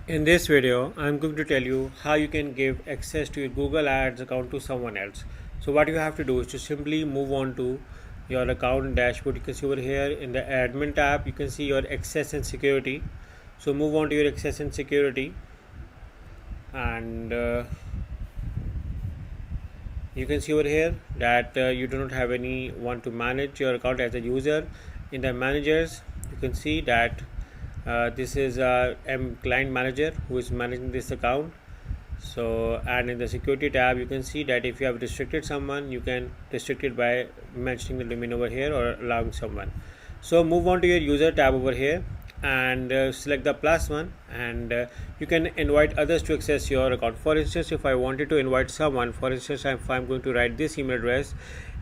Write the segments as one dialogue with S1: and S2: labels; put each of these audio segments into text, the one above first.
S1: In this video, I'm going to tell you how you can give access to your Google Ads account to someone else. So what you have to do is to simply move on to your account dashboard. You can see over here in the admin tab, you can see your access and security. So move on to your access and security, and you can see over here that you do not have anyone to manage your account as a user. In the managers, you can see that this is a client manager who is managing this account. So, and in the security tab, you can see that if you have restricted someone, you can restrict it by mentioning the domain over here or allowing someone. So move on to your user tab over here, and select the plus one, and you can invite others to access your account. For instance, if I wanted to invite someone, for instance, if I'm going to write this email address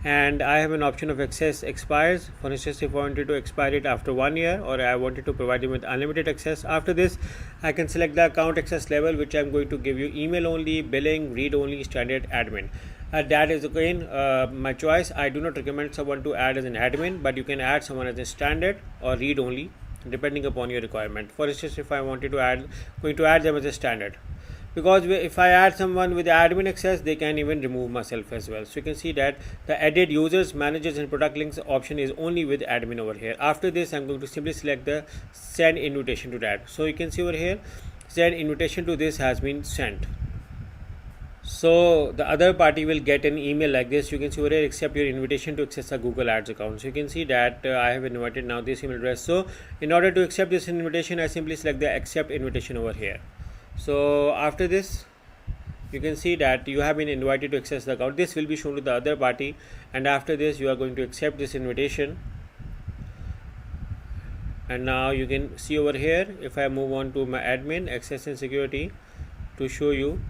S1: and I have an option of access expires. For instance, if I wanted to expire it after 1 year, or I wanted to provide them with unlimited access, after this I can select the account access level, which I'm going to give you email only, billing, read only, standard, admin. That is again my choice. I do not recommend someone to add as an admin, but you can add someone as a standard or read only depending upon your requirement. For instance, if I wanted to add them as a standard, because if I add someone with admin access, they can even remove myself as well. So you can see that the edit users, managers and product links option is only with admin over here. After this, I'm going to simply select the send invitation to that. So you can see over here, send invitation to this has been sent. So the other party will get an email like this. You can see over here, accept your invitation to access a Google Ads account. So you can see that I have invited now this email address. So in order to accept this invitation, I simply select the accept invitation over here. So after this, you can see that you have been invited to access the account. This will be shown to the other party, and after this you are going to accept this invitation. And now you can see over here, if I move on to my admin access and security to show you,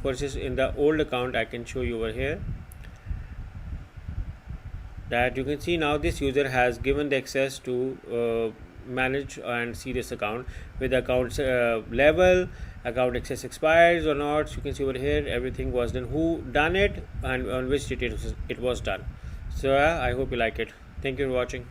S1: for instance, in the old account, I can show you over here that you can see now this user has given the access to manage and see this account with account level, account access expires or not. So you can see over here everything was done, who done it and on which date it was done. So I hope you like it. Thank you for watching.